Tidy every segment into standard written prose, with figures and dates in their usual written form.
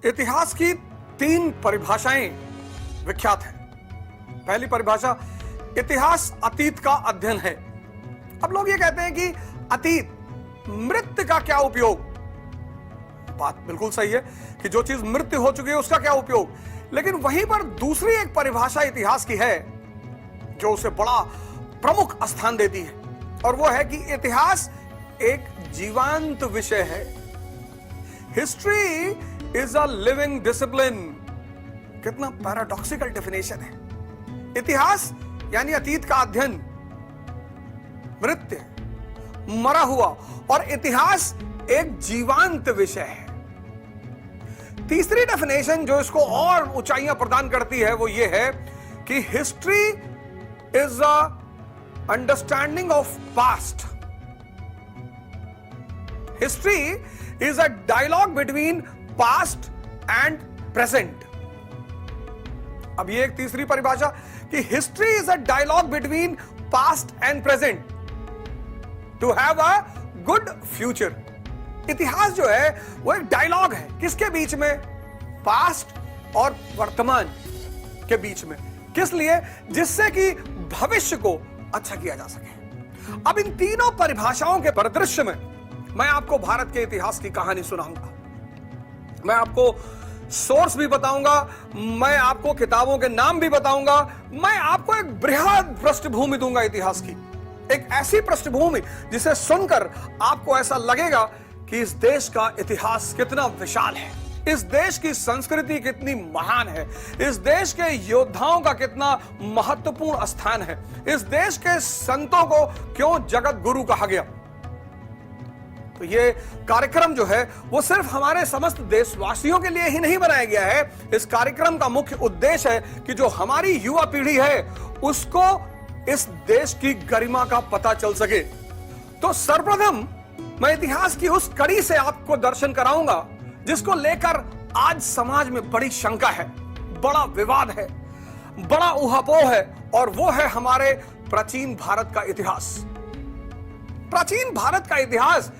इतिहास की 3 परिभाषाएं विख्यात हैं। पहली परिभाषा, इतिहास अतीत का अध्ययन है। अब लोग ये कहते हैं कि अतीत, मृत्यु का क्या उपयोग। बात बिल्कुल सही है कि जो चीज मृत्यु हो चुकी है उसका क्या उपयोग, लेकिन वहीं पर दूसरी एक परिभाषा इतिहास की है जो उसे बड़ा प्रमुख स्थान देती है, और वो है कि इतिहास एक जीवंत विषय है। History is a living discipline. कितना पैराडॉक्सिकल डेफिनेशन है। इतिहास यानी अतीत का अध्ययन, मृत्यु, मरा हुआ, और इतिहास एक जीवंत विषय है। तीसरी डेफिनेशन जो इसको और ऊंचाइयां प्रदान करती है वो ये है कि history is a understanding of past. History is a dialogue between past and present. अब ये एक तीसरी परिभाषा कि history is a dialogue between past and present to have a good future. इतिहास जो है वो एक डायलॉग है, किसके बीच में? पास्ट और वर्तमान के बीच में। किस लिए? जिससे कि भविष्य को अच्छा किया जा सके। अब इन तीनों परिभाषाओं के परिदृश्य में मैं आपको भारत के इतिहास की कहानी सुनाऊंगा। मैं आपको सोर्स भी बताऊंगा, मैं आपको किताबों के नाम भी बताऊंगा, मैं आपको एक बृहद पृष्ठभूमि दूंगा इतिहास की, एक ऐसी पृष्ठभूमि जिसे सुनकर आपको ऐसा लगेगा कि इस देश का इतिहास कितना विशाल है, इस देश की संस्कृति कितनी महान है, इस देश के योद्धाओं का कितना महत्वपूर्ण स्थान है, इस देश के संतों को क्यों जगत गुरु कहा गया। तो ये कार्यक्रम जो है वो सिर्फ हमारे समस्त देशवासियों के लिए ही नहीं बनाया गया है। इस कार्यक्रम का मुख्य उद्देश्य है कि जो हमारी युवा पीढ़ी है उसको इस देश की गरिमा का पता चल सके। तो सर्वप्रथम मैं इतिहास की उस कड़ी से आपको दर्शन कराऊंगा जिसको लेकर आज समाज में बड़ी शंका है, बड़ा विवाद है, बड़ा ऊहापोह है, और वो है हमारे प्राचीन भारत का इतिहास। प्राचीन भारत का इतिहास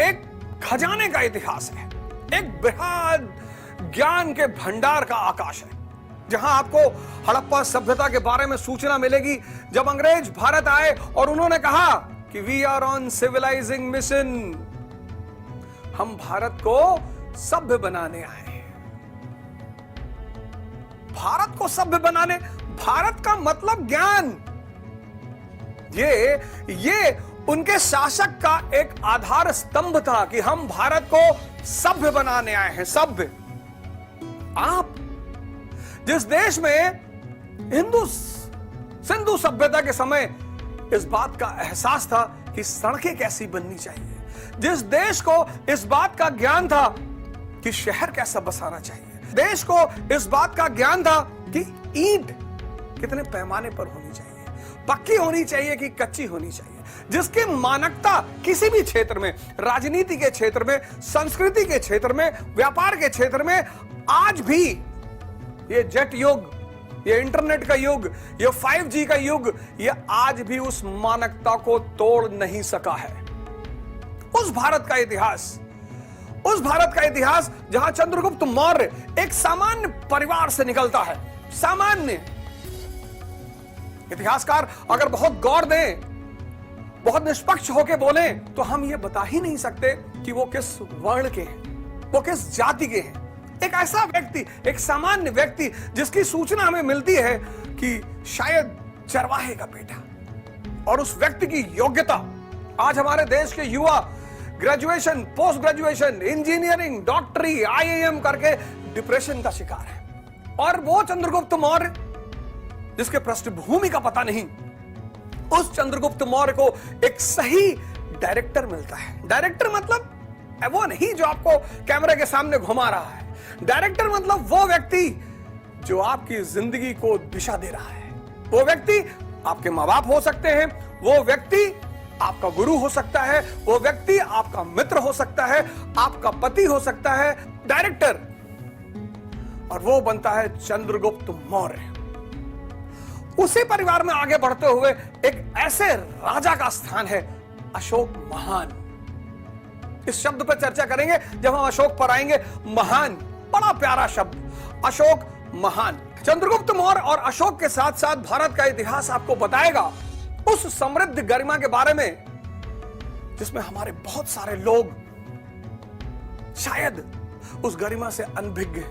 एक खजाने का इतिहास है, एक बृहद ज्ञान के भंडार का आकाश है, जहां आपको हड़प्पा सभ्यता के बारे में सूचना मिलेगी। जब अंग्रेज भारत आए और उन्होंने कहा कि we are on civilising mission, हम भारत को सभ्य बनाने आए हैं। भारत को सभ्य बनाने, भारत का मतलब ज्ञान। ये उनके शासक का एक आधार स्तंभ था कि हम भारत को सभ्य बनाने आए हैं। सभ्य, आप जिस देश में सिंधु सभ्यता के समय इस बात का एहसास था कि सड़कें कैसी बननी चाहिए, जिस देश को इस बात का ज्ञान था कि शहर कैसा बसाना चाहिए, देश को इस बात का ज्ञान था कि ईंट कितने पैमाने पर होनी चाहिए, पक्की होनी चाहिए कि कच्ची होनी चाहिए, जिसकी मानकता किसी भी क्षेत्र में, राजनीति के क्षेत्र में, संस्कृति के क्षेत्र में, व्यापार के क्षेत्र में आज भी ये जेट युग, ये इंटरनेट का युग, ये 5G का युग, ये आज भी उस मानकता को तोड़ नहीं सका है। उस भारत का इतिहास जहां चंद्रगुप्त मौर्य एक सामान्य परिवार से निकलता है। सामान्य इतिहासकार अगर बहुत गौर दें, बहुत निष्पक्ष होकर बोले, तो हम ये बता ही नहीं सकते कि वो किस वर्ण के हैं, वो किस जाति के हैं। एक ऐसा व्यक्ति, एक सामान्य व्यक्ति जिसकी सूचना हमें मिलती है कि शायद चरवाहे का बेटा, और उस व्यक्ति की योग्यता। आज हमारे देश के युवा ग्रेजुएशन, पोस्ट ग्रेजुएशन, इंजीनियरिंग, डॉक्टरी, IIM करके डिप्रेशन का शिकार है, और वो चंद्रगुप्त मौर्य जिसके पृष्ठभूमि का पता नहीं, उस चंद्रगुप्त मौर्य को एक सही डायरेक्टर मिलता है। डायरेक्टर मतलब वो नहीं जो आपको कैमरे के सामने घुमा रहा है। डायरेक्टर मतलब वो व्यक्ति जो आपकी जिंदगी को दिशा दे रहा है। वो व्यक्ति आपके माँ बाप हो सकते हैं, वो व्यक्ति आपका गुरु हो सकता है, वो व्यक्ति आपका मित्र हो सकता है, आपका पति हो सकता है। डायरेक्टर, और वो बनता है चंद्रगुप्त मौर्य। उसी परिवार में आगे बढ़ते हुए एक ऐसे राजा का स्थान है अशोक महान। इस शब्द पर चर्चा करेंगे जब हम अशोक पर आएंगे। महान, बड़ा प्यारा शब्द, अशोक महान। चंद्रगुप्त मौर्य और अशोक के साथ साथ भारत का इतिहास आपको बताएगा उस समृद्ध गरिमा के बारे में जिसमें हमारे बहुत सारे लोग शायद उस गरिमा से अनभिज्ञ